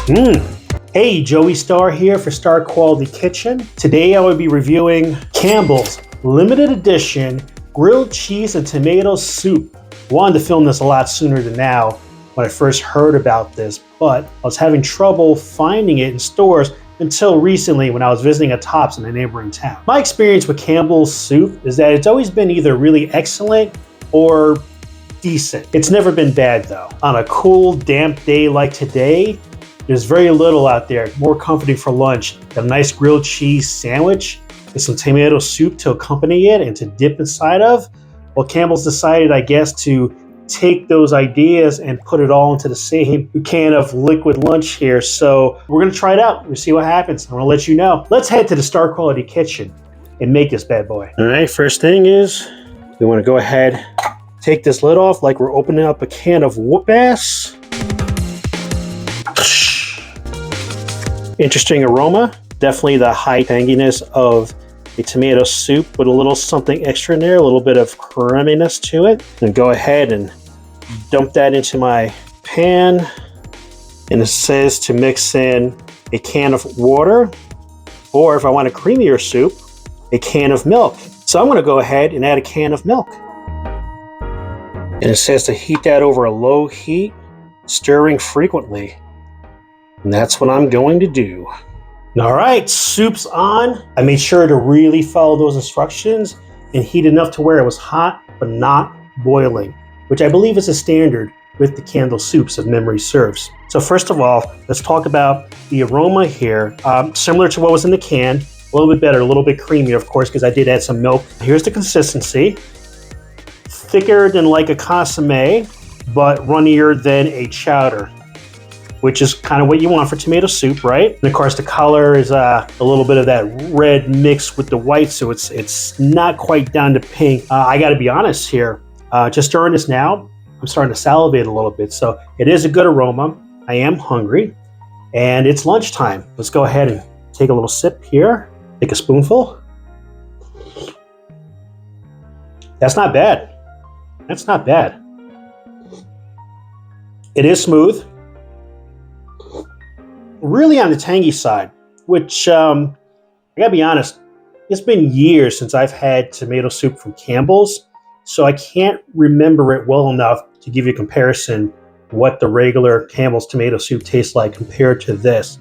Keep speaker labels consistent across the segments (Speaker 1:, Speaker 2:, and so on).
Speaker 1: Hey, Joey Starr here for Starr Quality Kitchen. Today I will be reviewing Campbell's limited edition grilled cheese and tomato soup. I wanted to film this a lot sooner than now when I first heard about this, but I was having trouble finding it in stores until recently when I was visiting a Tops in a neighboring town. My experience with Campbell's soup is that it's always been either really excellent or decent. It's never been bad though. On a cool, damp day like today, there's very little out there more comforting for lunch than a nice grilled cheese sandwich with some tomato soup to accompany it and to dip inside of. Well, Campbell's decided, I guess, to take those ideas and put it all into the same can of liquid lunch here. So we're gonna try it out. We'll see what happens. I'm gonna let you know. Let's head to the Starr Quality Kitchen and make this bad boy. All right, first thing is we wanna go ahead, take this lid off like we're opening up a can of whoop-ass. Interesting aroma. Definitely the high tanginess of a tomato soup with a little something extra in there, a little bit of creaminess to it. And go ahead and dump that into my pan. And it says to mix in a can of water, or if I want a creamier soup, a can of milk. So I'm gonna go ahead and add a can of milk. And it says to heat that over a low heat, stirring frequently. And that's what I'm going to do. All right, soup's on. I made sure to really follow those instructions and heat enough to where it was hot, but not boiling, which I believe is a standard with the Campbell soups if memory serves. So first of all, let's talk about the aroma here. Similar to what was in the can, a little bit better, a little bit creamier, of course, because I did add some milk. Here's the consistency. Thicker than like a consomme, but runnier than a chowder, which is kind of what you want for tomato soup, right? And of course the color is a little bit of that red mixed with the white, so it's not quite down to pink. I gotta be honest here, just stirring this now, I'm starting to salivate a little bit, so it is a good aroma. I am hungry, and it's lunchtime. Let's go ahead and take a little sip here. Take a spoonful. That's not bad. That's not bad. It is smooth. Really on the tangy side, which I gotta be honest, it's been years since I've had tomato soup from Campbell's, so I can't remember it well enough to give you a comparison what the regular Campbell's tomato soup tastes like compared to this.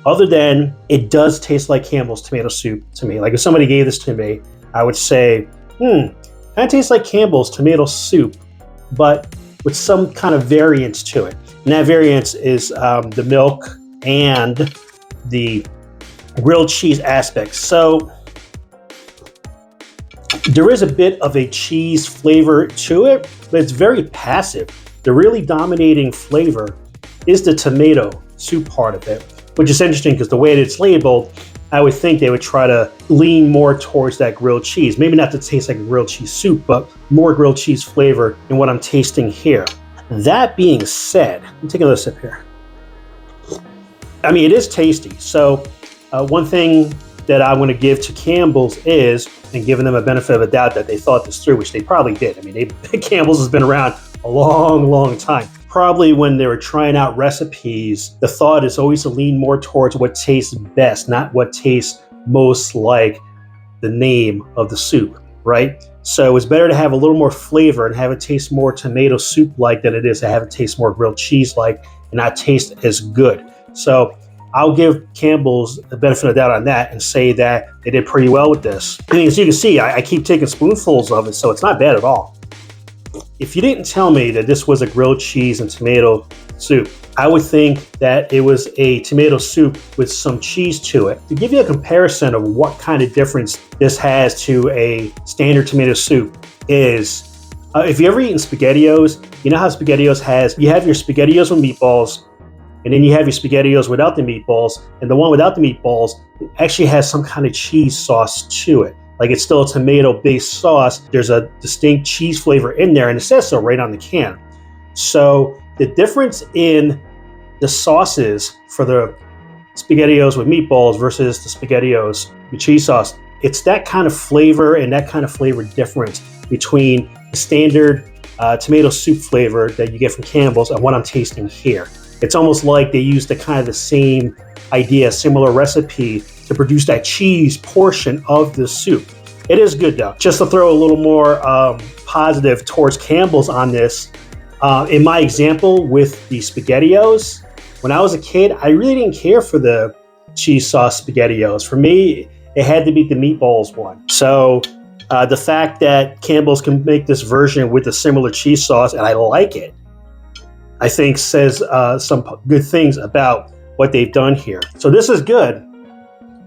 Speaker 1: Other than it does taste like Campbell's tomato soup to me. Like if somebody gave this to me, I would say, kind of tastes like Campbell's tomato soup, but with some kind of variance to it. And that variance is the milk and the grilled cheese aspect. So there is a bit of a cheese flavor to it, but it's very passive. The really dominating flavor is the tomato soup part of it, which is interesting because the way that it's labeled, I would think they would try to lean more towards that grilled cheese. Maybe not to taste like a grilled cheese soup, but more grilled cheese flavor in what I'm tasting here. That being said, let me take another sip here. I mean, it is tasty. So one thing that I want to give to Campbell's is, and giving them a benefit of a doubt that they thought this through, which they probably did. I mean, Campbell's has been around a long, long time. Probably when they were trying out recipes, the thought is always to lean more towards what tastes best, not what tastes most like the name of the soup, right? So it's better to have a little more flavor and have it taste more tomato soup-like than it is to have it taste more grilled cheese-like and not taste as good. So I'll give Campbell's the benefit of the doubt on that and say that they did pretty well with this. I mean, as you can see, I keep taking spoonfuls of it, so it's not bad at all. If you didn't tell me that this was a grilled cheese and tomato soup, I would think that it was a tomato soup with some cheese to it. To give you a comparison of what kind of difference this has to a standard tomato soup is, if you ever eaten SpaghettiOs, you know how SpaghettiOs has, you have your SpaghettiOs with meatballs, and then you have your SpaghettiOs without the meatballs, and the one without the meatballs actually has some kind of cheese sauce to it. Like it's still a tomato-based sauce. There's a distinct cheese flavor in there, and it says so right on the can. So the difference in the sauces for the SpaghettiOs with meatballs versus the SpaghettiOs with cheese sauce, it's that kind of flavor and that kind of flavor difference between the standard tomato soup flavor that you get from Campbell's and what I'm tasting here. It's almost like they used the same idea, similar recipe to produce that cheese portion of the soup. It is good though. Just to throw a little more positive towards Campbell's on this, in my example with the SpaghettiOs, when I was a kid, I really didn't care for the cheese sauce SpaghettiOs. For me, it had to be the meatballs one. So the fact that Campbell's can make this version with a similar cheese sauce, and I like it, I think says some good things about what they've done here. So this is good,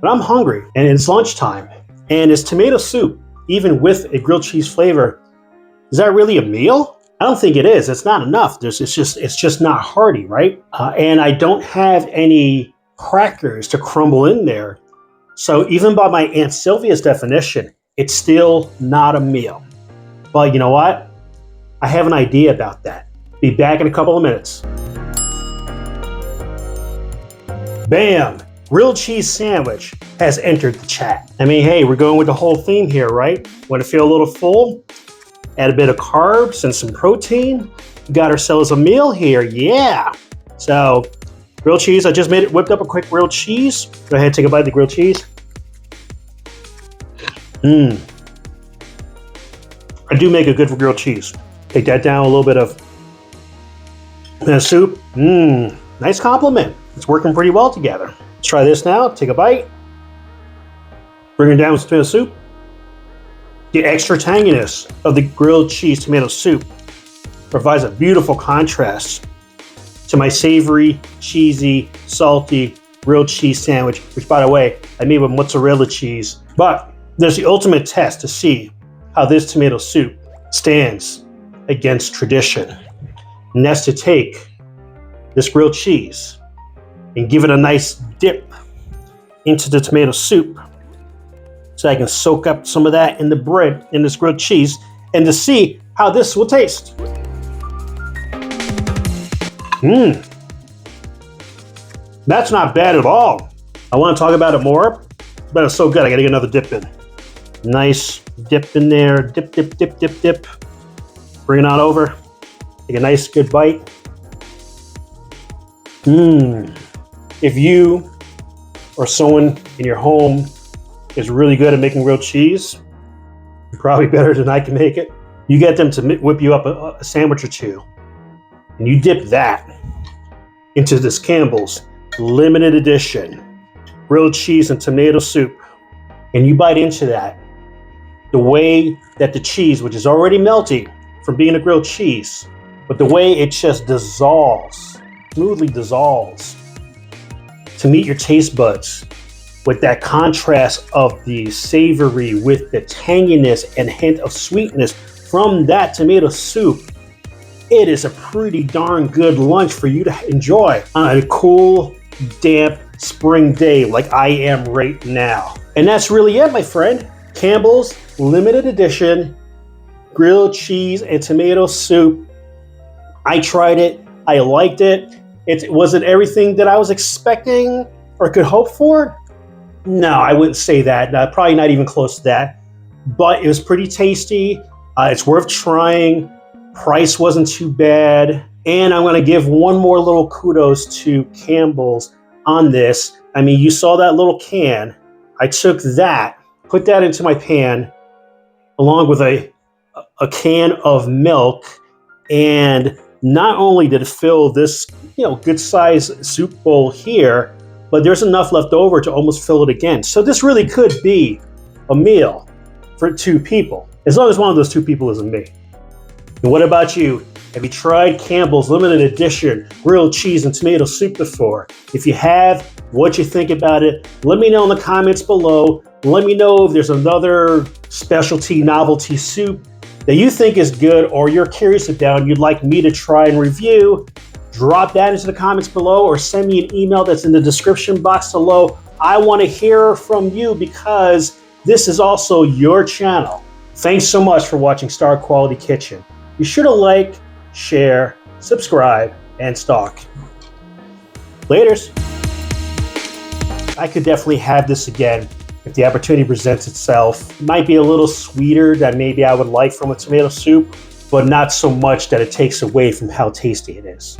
Speaker 1: but I'm hungry and it's lunchtime. And this tomato soup, even with a grilled cheese flavor, is that really a meal? I don't think it is. It's not enough. It's just not hearty, right? And I don't have any crackers to crumble in there. So even by my Aunt Sylvia's definition, it's still not a meal. But you know what? I have an idea about that. Be back in a couple of minutes. Bam! Grilled cheese sandwich has entered the chat. I mean, hey, we're going with the whole theme here, right? Want to feel a little full? Add a bit of carbs and some protein. We got ourselves a meal here, yeah. So, grilled cheese, I just whipped up a quick grilled cheese. Go ahead, take a bite of the grilled cheese. I do make a good grilled cheese. Take that down, a little bit of soup. Nice compliment. It's working pretty well together. Let's try this now. Take a bite. Bring it down with tomato soup. The extra tanginess of the grilled cheese tomato soup provides a beautiful contrast to my savory, cheesy, salty grilled cheese sandwich, which, by the way, I made with mozzarella cheese. But there's the ultimate test to see how this tomato soup stands against tradition. And that's to take this grilled cheese and give it a nice dip into the tomato soup so I can soak up some of that in the bread in this grilled cheese and to see how this will taste. That's not bad at all. I want to talk about it more, but it's so good I gotta get another dip in. Nice dip in there, dip, dip, dip, dip, dip. Bring it on over, take a nice good bite. If you or someone in your home is really good at making grilled cheese, probably better than I can make it, you get them to whip you up a sandwich or two, and you dip that into this Campbell's limited edition grilled cheese and tomato soup, and you bite into that. The way that the cheese, which is already melty from being a grilled cheese, but the way it just dissolves, smoothly dissolves, to meet your taste buds with that contrast of the savory with the tanginess and hint of sweetness from that tomato soup, it is a pretty darn good lunch for you to enjoy on a cool, damp spring day like I am right now. And that's really it, my friend. Campbell's limited edition grilled cheese and tomato soup. I tried it. I liked it. It wasn't everything that I was expecting or could hope for. No, I wouldn't say that. Probably not even close to that. But it was pretty tasty. It's worth trying. Price wasn't too bad. And I'm going to give one more little kudos to Campbell's on this. I mean, you saw that little can. I took that, put that into my pan, along with a can of milk, and not only did it fill this, good size soup bowl here, but there's enough left over to almost fill it again. So this really could be a meal for two people, as long as one of those two people isn't me. And what about you? Have you tried Campbell's limited edition grilled cheese and tomato soup before? If you have, what you think about it, let me know in the comments below. Let me know if there's another specialty novelty soup that you think is good or you're curious about and you'd like me to try and review. Drop that into the comments below or send me an email that's in the description box below. I want to hear from you because this is also your channel. Thanks so much for watching Starr Quality Kitchen. Be sure to like, share, subscribe, and stalk. Laters. I could definitely have this again if the opportunity presents itself. It might be a little sweeter than maybe I would like from a tomato soup, but not so much that it takes away from how tasty it is.